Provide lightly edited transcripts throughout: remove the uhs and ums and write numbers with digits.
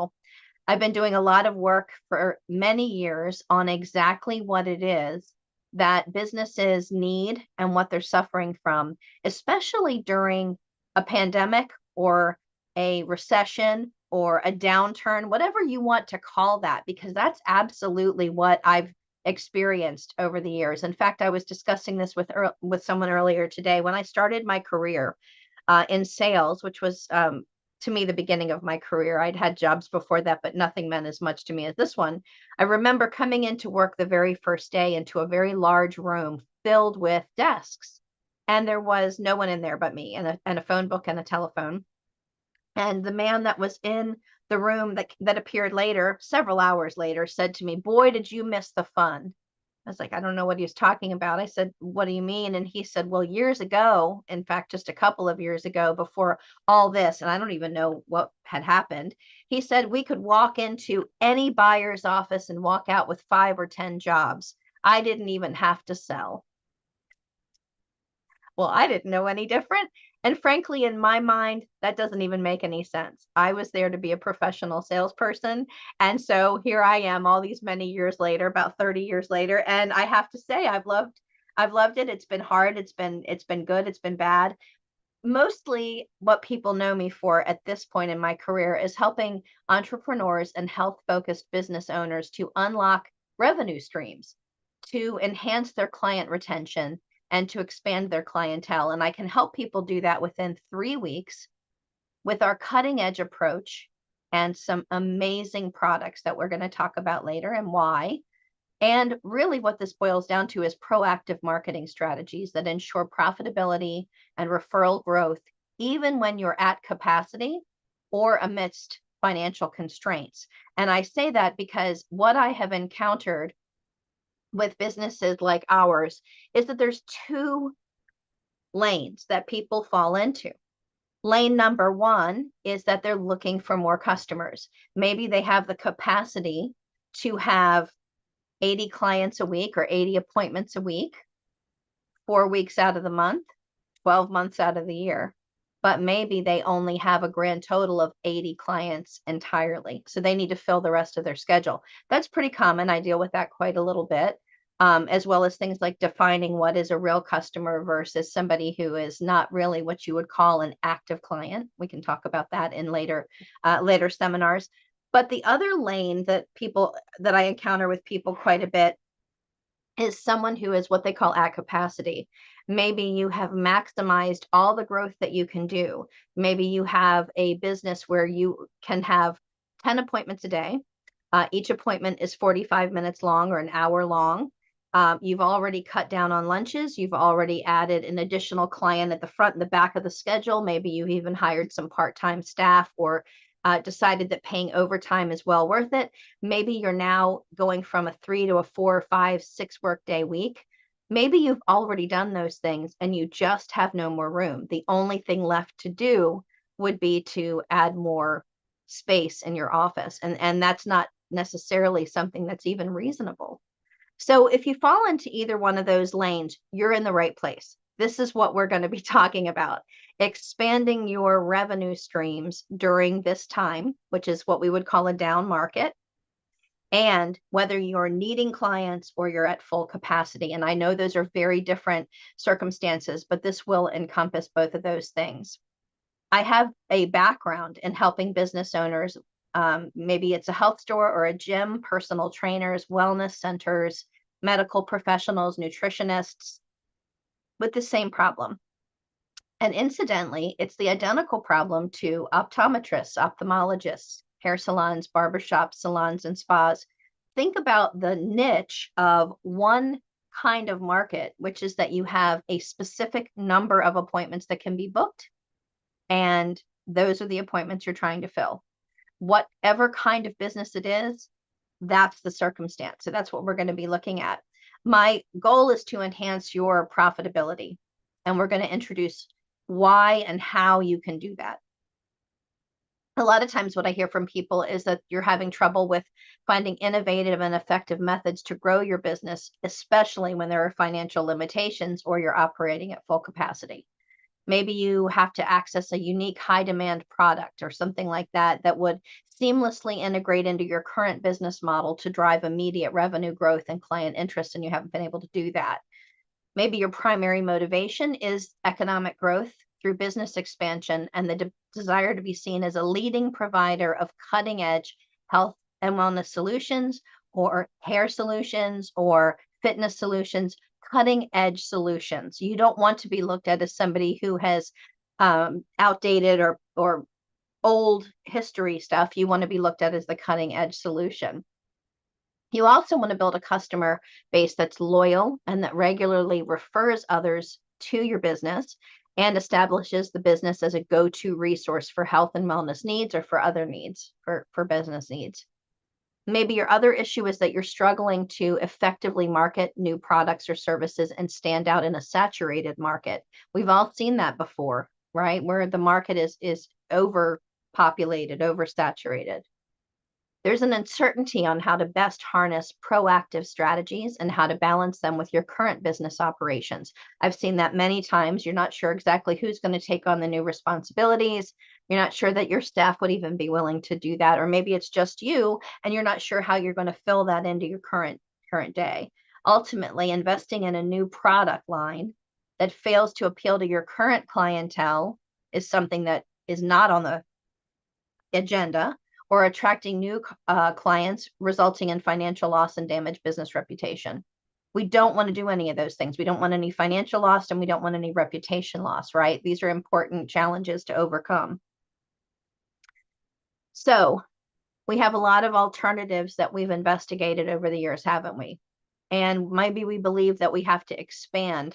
model. I've been doing a lot of work for many years on exactly what it is that businesses need and what they're suffering from, especially during a pandemic or a recession or a downturn, whatever you want to call that, because that's absolutely what I've experienced over the years. In fact, I was discussing this with someone earlier today. When I started my career in sales, which was to me the beginning of my career. I'd had jobs before that, but nothing meant as much to me as this one. I remember coming into work the very first day into a very large room filled with desks, and there was no one in there but me and a phone book and a telephone. And the man that was in the room that appeared later, several hours later, said to me, "Boy, did you miss the fun." I was like, I don't know what he was talking about. I said, "What do you mean?" And he said, "Well, years ago, in fact, just a couple of years ago, before all this, and I don't even know what had happened, he said we could walk into any buyer's office and walk out with 5 or 10 jobs. I didn't even have to sell." Well, I didn't know any different. And frankly, in my mind, that doesn't even make any sense. I was there to be a professional salesperson. And so here I am all these many years later, about 30 years later. And I have to say, I've loved it. It's been hard. It's been good. It's been bad. Mostly what people know me for at this point in my career is helping entrepreneurs and health focused business owners to unlock revenue streams, to enhance their client retention, and to expand their clientele. And I can help people do that within 3 weeks with our cutting edge approach and some amazing products that we're going to talk about later and why. And really, what this boils down to is proactive marketing strategies that ensure profitability and referral growth, even when you're at capacity or amidst financial constraints. And I say that because what I have encountered with businesses like ours is that there's two lanes that people fall into. Lane number one is that they're looking for more customers. Maybe they have the capacity to have 80 clients a week or 80 appointments a week, 4 weeks out of the month, 12 months out of the year. But maybe they only have a grand total of 80 clients entirely. So they need to fill the rest of their schedule. That's pretty common. I deal with that quite a little bit. As well as things like defining what is a real customer versus somebody who is not really what you would call an active client. We can talk about that in later seminars. But the other lane that I encounter with people quite a bit is someone who is what they call at capacity. Maybe you have maximized all the growth that you can do. Maybe you have a business where you can have 10 appointments a day. Each appointment is 45 minutes long or an hour long. You've already cut down on lunches. You've already added an additional client at the front and the back of the schedule. Maybe you've even hired some part-time staff or decided that paying overtime is well worth it. Maybe you're now going from a 3 to a 4, 5, 6 workday week. Maybe you've already done those things and you just have no more room. The only thing left to do would be to add more space in your office. And that's not necessarily something that's even reasonable. So if you fall into either one of those lanes, you're in the right place. This is what we're going to be talking about. Expanding your revenue streams during this time, which is what we would call a down market, and whether you're needing clients or you're at full capacity. And I know those are very different circumstances, but this will encompass both of those things. I have a background in helping business owners. Maybe it's a health store or a gym, personal trainers, wellness centers, medical professionals, nutritionists, with the same problem. And incidentally, it's the identical problem to optometrists, ophthalmologists, hair salons, barbershops, salons, and spas. Think about the niche of one kind of market, which is that you have a specific number of appointments that can be booked, and those are the appointments you're trying to fill. Whatever kind of business it is, that's the circumstance. So that's what we're going to be looking at. My goal is to enhance your profitability, and we're going to introduce why and how you can do that. A lot of times what I hear from people is that you're having trouble with finding innovative and effective methods to grow your business, especially when there are financial limitations or you're operating at full capacity. Maybe you have to access a unique high demand product or something like that that would seamlessly integrate into your current business model to drive immediate revenue growth and client interest, and you haven't been able to do that. Maybe your primary motivation is economic growth through business expansion and the desire to be seen as a leading provider of cutting edge health and wellness solutions, or hair solutions, or fitness solutions, cutting edge solutions. You don't want to be looked at as somebody who has outdated or old history stuff. You want to be looked at as the cutting edge solution. You also want to build a customer base that's loyal and that regularly refers others to your business and establishes the business as a go-to resource for health and wellness needs, or for other needs, for business needs. Maybe your other issue is that you're struggling to effectively market new products or services and stand out in a saturated market. We've all seen that before, right? Where the market is overpopulated, oversaturated. There's an uncertainty on how to best harness proactive strategies and how to balance them with your current business operations. I've seen that many times. You're not sure exactly who's going to take on the new responsibilities. You're not sure that your staff would even be willing to do that. Or maybe it's just you and you're not sure how you're going to fill that into your current day. Ultimately, investing in a new product line that fails to appeal to your current clientele is something that is not on the agenda, or attracting new clients, resulting in financial loss and damaged business reputation. We don't want to do any of those things. We don't want any financial loss and we don't want any reputation loss, right? These are important challenges to overcome. So we have a lot of alternatives that we've investigated over the years, haven't we? And maybe we believe that we have to expand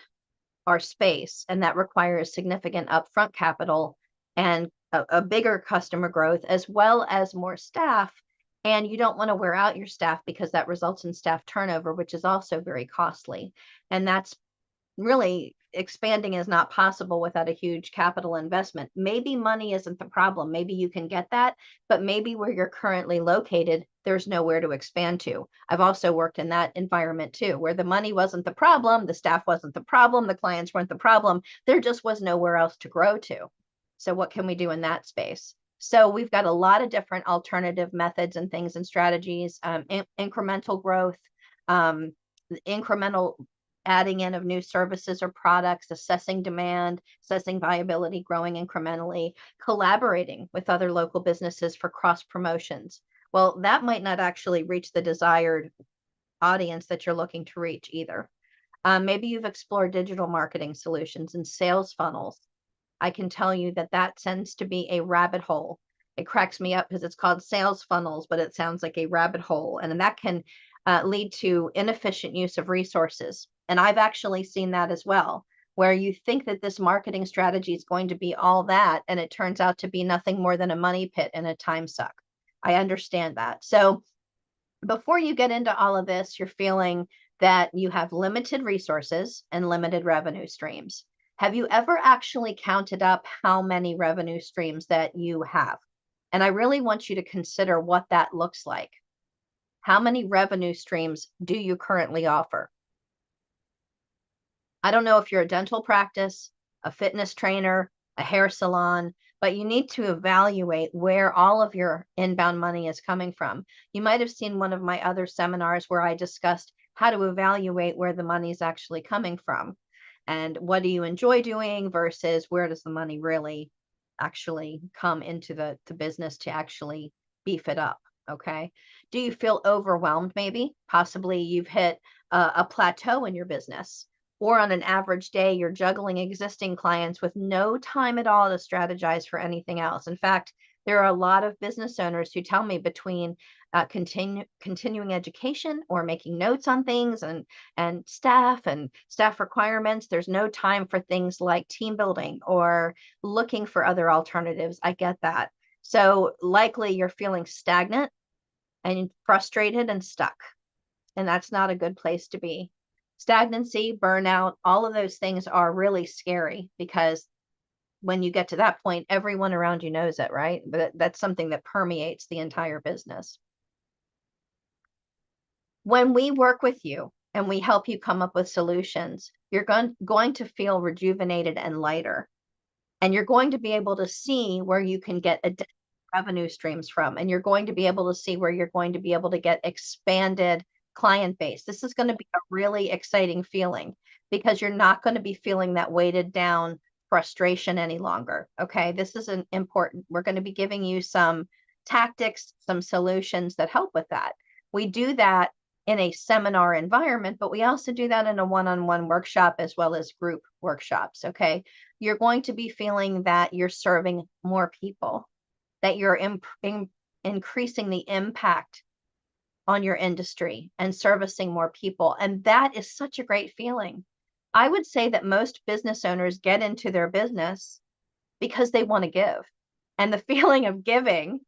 our space, and that requires significant upfront capital and a bigger customer growth, as well as more staff. And you don't want to wear out your staff because that results in staff turnover, which is also very costly. And that's really, expanding is not possible without a huge capital investment. Maybe money isn't the problem. Maybe you can get that, but maybe where you're currently located, there's nowhere to expand to. I've also worked in that environment too, where the money wasn't the problem, the staff wasn't the problem, the clients weren't the problem. There just was nowhere else to grow to. So what can we do in that space? So we've got a lot of different alternative methods and things and strategies, incremental growth, incremental adding in of new services or products, assessing demand, assessing viability, growing incrementally, collaborating with other local businesses for cross promotions. Well, that might not actually reach the desired audience that you're looking to reach either. Maybe you've explored digital marketing solutions and sales funnels. I can tell you that that tends to be a rabbit hole. It cracks me up because it's called sales funnels, but it sounds like a rabbit hole. And that can lead to inefficient use of resources. And I've actually seen that as well, where you think that this marketing strategy is going to be all that, and it turns out to be nothing more than a money pit and a time suck. I understand that. So before you get into all of this, you're feeling that you have limited resources and limited revenue streams. Have you ever actually counted up how many revenue streams that you have? And I really want you to consider what that looks like. How many revenue streams do you currently offer? I don't know if you're a dental practice, a fitness trainer, a hair salon, but you need to evaluate where all of your inbound money is coming from. You might have seen one of my other seminars where I discussed how to evaluate where the money is actually coming from. And what do you enjoy doing versus where does the money really actually come into the business to actually beef it up? Okay. Do you feel overwhelmed? Maybe, possibly you've hit a plateau in your business, or on an average day, you're juggling existing clients with no time at all to strategize for anything else. In fact, there are a lot of business owners who tell me between continuing education or making notes on things and staff requirements, there's no time for things like team building or looking for other alternatives. I get that. So likely you're feeling stagnant and frustrated and stuck, and that's not a good place to be. Stagnancy, burnout, all of those things are really scary, because when you get to that point, everyone around you knows it, right? But that's something that permeates the entire business. When we work with you and we help you come up with solutions, you're going to feel rejuvenated and lighter. And you're going to be able to see where you can get additional revenue streams from, and you're going to be able to see where you're going to be able to get expanded client base. This is going to be a really exciting feeling because you're not going to be feeling that weighted down frustration any longer. Okay, this is an important. We're going to be giving you some tactics, some solutions that help with that. We do that in a seminar environment, but we also do that in a one-on-one workshop as well as group workshops. Okay, you're going to be feeling that you're serving more people, that you're increasing the impact on your industry and servicing more people. And that is such a great feeling. I would say that most business owners get into their business because they want to give. And the feeling of giving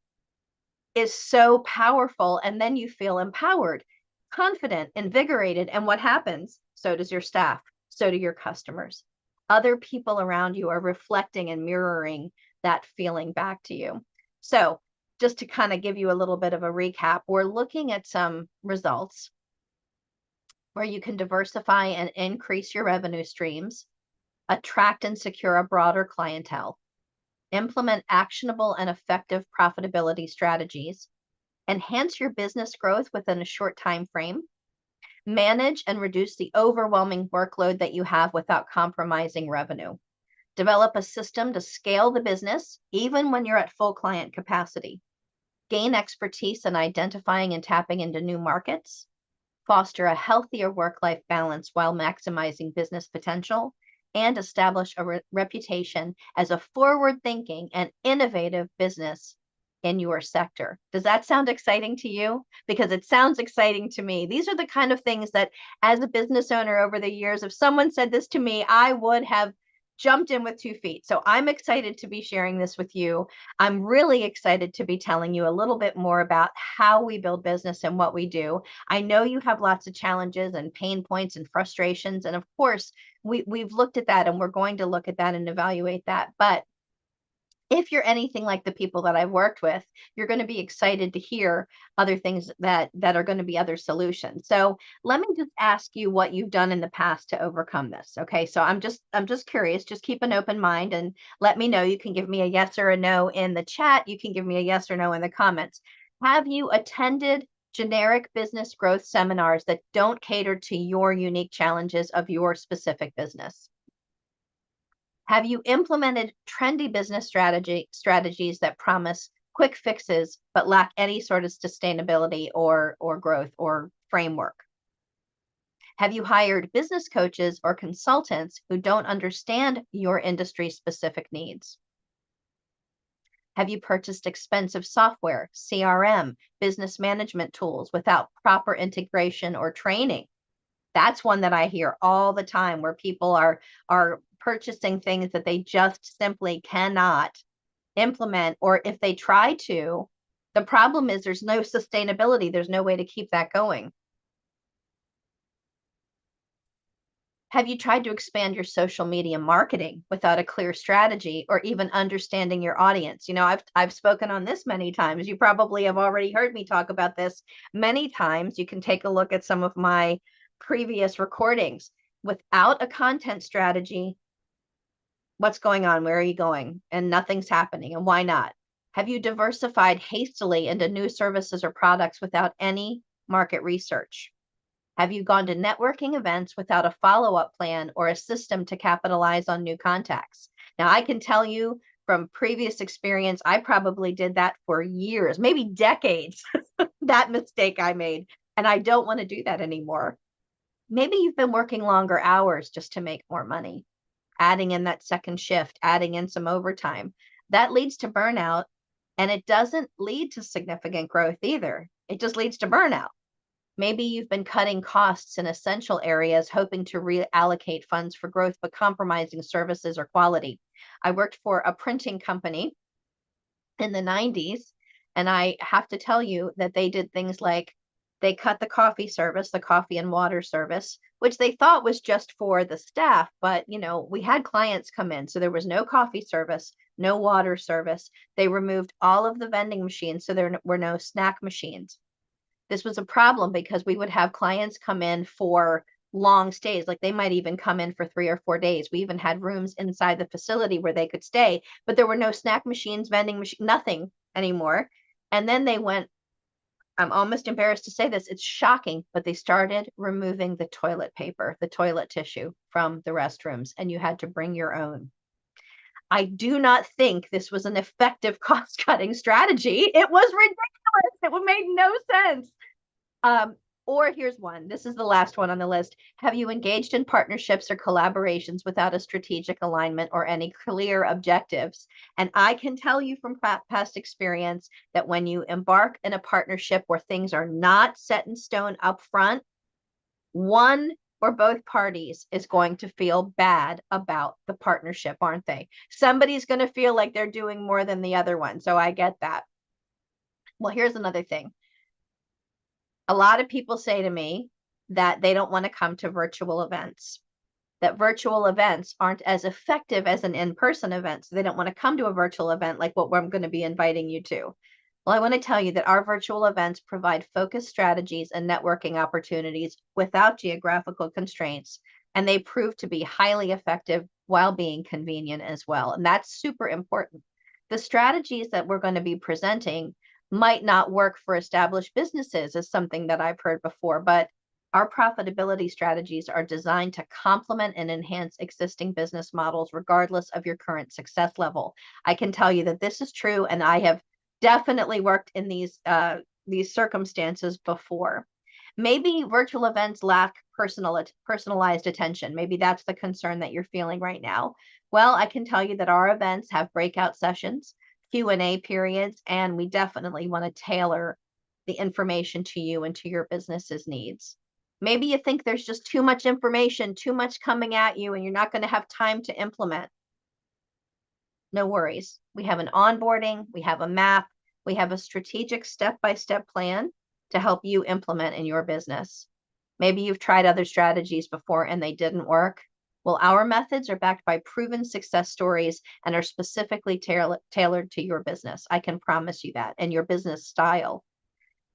is so powerful. And then you feel empowered, confident, invigorated. And what happens? So does your staff. So do your customers. Other people around you are reflecting and mirroring that feeling back to you. So just to kind of give you a little bit of a recap, we're looking at some results where you can diversify and increase your revenue streams, attract and secure a broader clientele, implement actionable and effective profitability strategies, enhance your business growth within a short time frame, manage and reduce the overwhelming workload that you have without compromising revenue, develop a system to scale the business even when you're at full client capacity, gain expertise in identifying and tapping into new markets, foster a healthier work-life balance while maximizing business potential, and establish a reputation as a forward-thinking and innovative business in your sector. Does that sound exciting to you? Because it sounds exciting to me. These are the kind of things that, as a business owner over the years, if someone said this to me, I would have jumped in with 2 feet. So I'm excited to be sharing this with you. I'm really excited to be telling you a little bit more about how we build business and what we do. I know you have lots of challenges and pain points and frustrations. And of course, we've looked at that, and we're going to look at that and evaluate that. But if you're anything like the people that I've worked with, you're going to be excited to hear other things that are going to be other solutions. So let me just ask you what you've done in the past to overcome this. Okay. So I'm just curious. Just keep an open mind and let me know. You can give me a yes or a no in the chat. You can give me a yes or no in the comments. Have you attended generic business growth seminars that don't cater to your unique challenges of your specific business? Have you implemented trendy business strategies that promise quick fixes but lack any sort of sustainability or growth or framework? Have you hired business coaches or consultants who don't understand your industry specific needs? Have you purchased expensive software, CRM, business management tools without proper integration or training? That's one that I hear all the time, where people are purchasing things that they just simply cannot implement, or if they try to, the problem is there's no sustainability. There's no way to keep that going. Have you tried to expand your social media marketing without a clear strategy or even understanding your audience? You know, I've spoken on this many times. You probably have already heard me talk about this many times. You can take a look at some of my previous recordings. Without a content strategy, what's going on? Where are you going? And nothing's happening. And why not? Have you diversified hastily into new services or products without any market research? Have you gone to networking events without a follow-up plan or a system to capitalize on new contacts? Now, I can tell you from previous experience, I probably did that for years, maybe decades, that mistake I made. And I don't want to do that anymore. Maybe you've been working longer hours just to make more money, adding in that second shift, adding in some overtime. That leads to burnout, and it doesn't lead to significant growth either. It just leads to burnout. Maybe you've been cutting costs in essential areas, hoping to reallocate funds for growth, but compromising services or quality. I worked for a printing company in the 90s, and I have to tell you that they did things like they cut the coffee service, the coffee and water service, which they thought was just for the staff. But, you know, we had clients come in, so there was no coffee service, no water service. They removed all of the vending machines, so there were no snack machines. This was a problem because we would have clients come in for long stays. Like they might even come in for 3 or 4 days. We even had rooms inside the facility where they could stay, but there were no snack machines, vending machine, nothing anymore. And then they went, I'm almost embarrassed to say this, it's shocking, but they started removing the toilet paper, the toilet tissue from the restrooms, and you had to bring your own. I do not think this was an effective cost-cutting strategy. It was ridiculous. It made no sense. Or here's one. This is the last one on the list. Have you engaged in partnerships or collaborations without a strategic alignment or any clear objectives? And I can tell you from past experience that when you embark in a partnership where things are not set in stone up front, one or both parties is going to feel bad about the partnership, aren't they? Somebody's going to feel like they're doing more than the other one. So I get that. Well, here's another thing. A lot of people say to me that they don't want to come to virtual events, that virtual events aren't as effective as an in-person event. So they don't want to come to a virtual event like what I'm going to be inviting you to. Well, I want to tell you that our virtual events provide focused strategies and networking opportunities without geographical constraints, and they prove to be highly effective while being convenient as well. And that's super important. The strategies that we're going to be presenting might not work for established businesses, is something that I've heard before, but our profitability strategies are designed to complement and enhance existing business models, regardless of your current success level. I can tell you that this is true, and I have definitely worked in these circumstances before. Maybe virtual events lack personalized attention. Maybe that's the concern that you're feeling right now. Well, I can tell you that our events have breakout sessions, Q&A periods, and we definitely want to tailor the information to you and to your business's needs. Maybe you think there's just too much information, too much coming at you, and you're not going to have time to implement. No worries. We have an onboarding, we have a map, we have a strategic step-by-step plan to help you implement in your business. Maybe you've tried other strategies before and they didn't work. Well, our methods are backed by proven success stories and are specifically tailored to your business. I can promise you that, and your business style.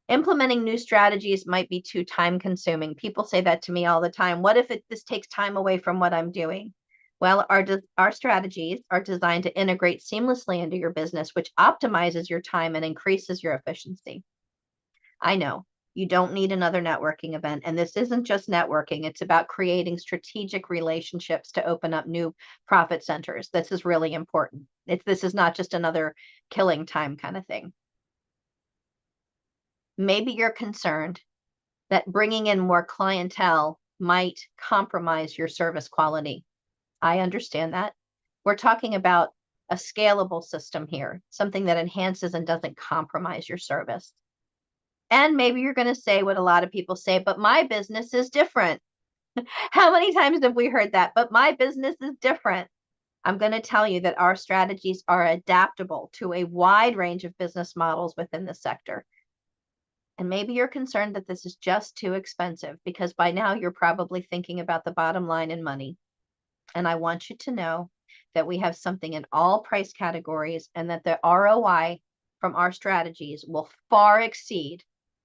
Implementing new strategies might be too time consuming. People say that to me all the time. What if this takes time away from what I'm doing? Well, our strategies are designed to integrate seamlessly into your business, which optimizes your time and increases your efficiency. I know you don't need another networking event, and this isn't just networking. It's about creating strategic relationships to open up new profit centers. This is really important. This is not just another killing time kind of thing. Maybe you're concerned that bringing in more clientele might compromise your service quality. I understand that. We're talking about a scalable system here, something that enhances and doesn't compromise your service. And maybe you're going to say what a lot of people say, but my business is different. How many times have we heard that? But my business is different. I'm going to tell you that our strategies are adaptable to a wide range of business models within the sector. And maybe you're concerned that this is just too expensive, because by now you're probably thinking about the bottom line and money. And I want you to know that we have something in all price categories, and that the ROI from our strategies will far exceed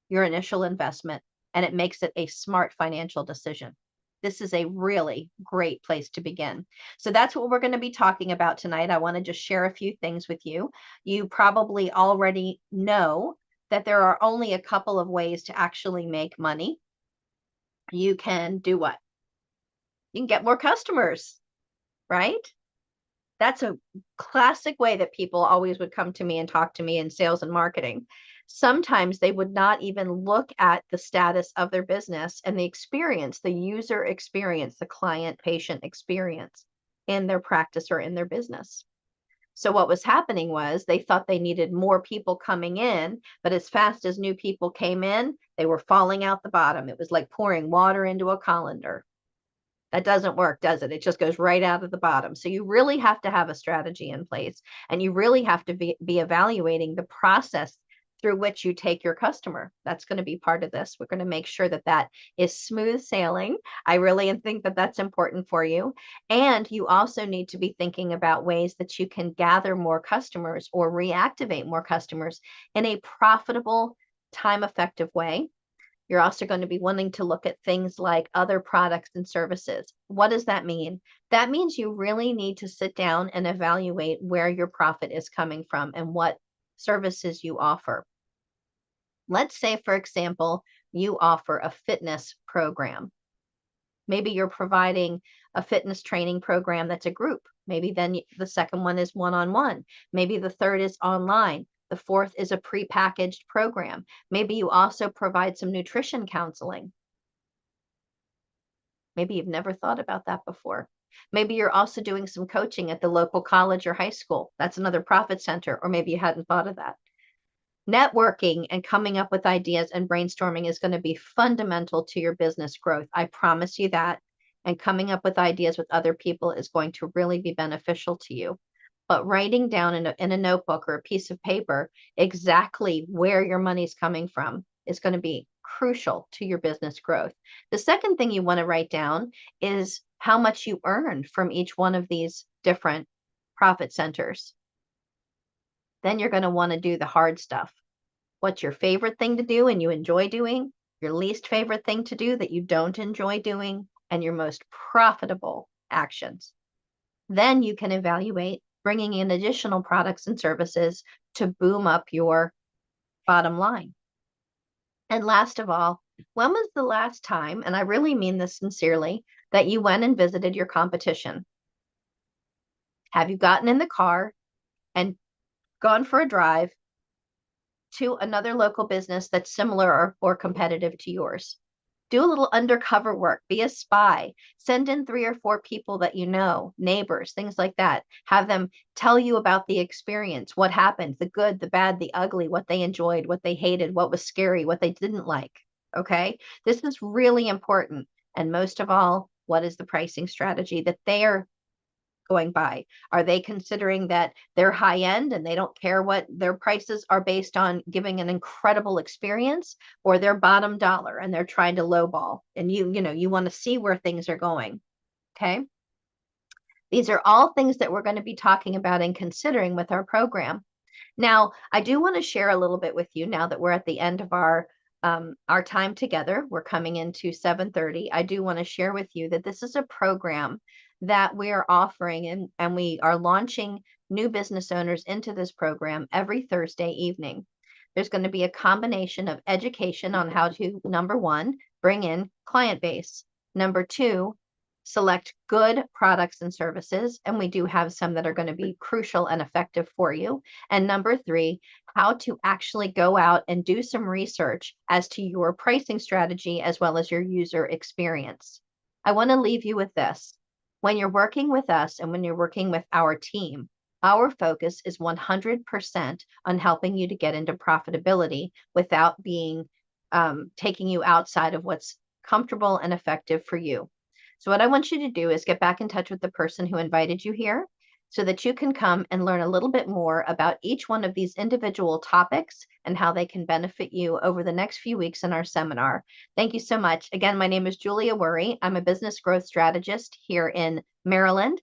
your initial investment, and it makes it a smart financial decision. This is a really great place to begin. So that's what we're going to be talking about tonight. I want to just share a few things with you. You probably already know that there are only a couple of ways to actually make money. You can do what? You can get more customers, right? That's a classic way that people always would come to me and talk to me in sales and marketing. Sometimes they would not even look at the status of their business and the experience, the user experience, the client-patient experience in their practice or in their business. So what was happening was they thought they needed more people coming in, but as fast as new people came in, they were falling out the bottom. It was like pouring water into a colander. That doesn't work, does it? It just goes right out of the bottom. So you really have to have a strategy in place, and you really have to be evaluating the process through which you take your customer. That's going to be part of this. We're going to make sure that that is smooth sailing. I really think that that's important for you. And you also need to be thinking about ways that you can gather more customers or reactivate more customers in a profitable, time-effective way. You're also going to be wanting to look at things like other products and services. What does that mean? That means you really need to sit down and evaluate where your profit is coming from and what services you offer. Let's say, for example, you offer a fitness program. Maybe you're providing a fitness training program that's a group. Maybe then the second one is one-on-one. Maybe the third is online. The fourth is a prepackaged program. Maybe you also provide some nutrition counseling. Maybe you've never thought about that before. Maybe you're also doing some coaching at the local college or high school. That's another profit center, or maybe you hadn't thought of that. Networking and coming up with ideas and brainstorming is going to be fundamental to your business growth. I promise you that. And coming up with ideas with other people is going to really be beneficial to you. But writing down in a notebook or a piece of paper exactly where your money's coming from is going to be crucial to your business growth. The second thing you want to write down is how much you earn from each one of these different profit centers. Then you're going to want to do the hard stuff. What's your favorite thing to do and you enjoy doing, your least favorite thing to do that you don't enjoy doing, and your most profitable actions. Then you can evaluate bringing in additional products and services to boom up your bottom line. And last of all, when was the last time, and I really mean this sincerely, that you went and visited your competition? Have you gotten in the car and gone for a drive to another local business that's similar or competitive to yours? Do a little undercover work, be a spy, send in 3 or 4 people that you know, neighbors, things like that. Have them tell you about the experience, what happened, the good, the bad, the ugly, what they enjoyed, what they hated, what was scary, what they didn't like. Okay. This is really important. And most of all, what is the pricing strategy that they are going by? Are they considering that they're high end and they don't care what their prices are based on giving an incredible experience, or they're bottom dollar and they're trying to lowball? And you want to see where things are going. Okay. These are all things that we're going to be talking about and considering with our program. Now, I do want to share a little bit with you now that we're at the end of our time together. We're coming into 7:30. I do want to share with you that this is a program that we are offering, and we are launching new business owners into this program every Thursday evening. There's going to be a combination of education on how to, number one, bring in client base. Number two, select good products and services. And we do have some that are going to be crucial and effective for you. And number three, how to actually go out and do some research as to your pricing strategy as well as your user experience. I want to leave you with this. When you're working with us and when you're working with our team, our focus is 100% on helping you to get into profitability without being taking you outside of what's comfortable and effective for you. So what I want you to do is get back in touch with the person who invited you here so that you can come and learn a little bit more about each one of these individual topics and how they can benefit you over the next few weeks in our seminar. Thank you so much. Again, my name is Julia Werre. I'm a business growth strategist here in Maryland,